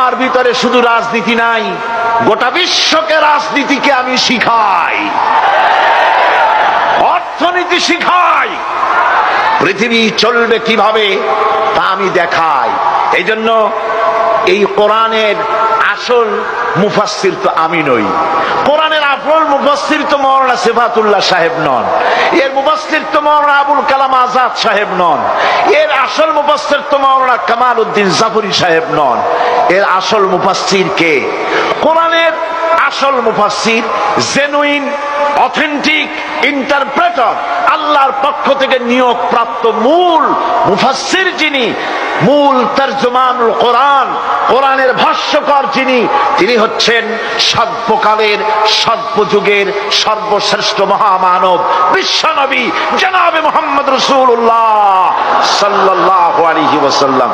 আমার ভিতরে শুধু রাজনীতি নাই, গোটা বিশ্বকে রাজনীতিকে আমি শিখাই, অর্থনীতি শিখাই, পৃথিবী চলবে কিভাবে তা আমি দেখাই। এই জন্য এই কোরআনের আসল মুফাসসির তো আমি নই, কোরআনের আসল মুফাসসির তো মাওলানা সিফাতুল্লাহ সাহেব নন, এর মুফাসসির তো মাওলানা আবুল কালাম আজাদ সাহেব নন, এর আসল মুফাসসির তো মাওলানা কামাল উদ্দিন জাফরি সাহেব নন। এর আসল মুফাসসির কে? কোরআনের আসল মুফাসসির, জেনুইন অথেন্টিক ইন্টারপ্রেটার, আল্লাহর পক্ষ থেকে নিয়োগ প্রাপ্ত মূল মুফাসসির যিনি, মূল তরজমানুল কোরআন, কোরআনের ভাষ্যকার যিনি, তিনি হচ্ছেন সর্বকালের সর্বযুগের সর্বশ্রেষ্ঠ মহামানব বিশ্বনবী জনাবে মুহাম্মদ রাসূলুল্লাহ সাল্লাল্লাহু আলাইহি ওয়াসাল্লাম।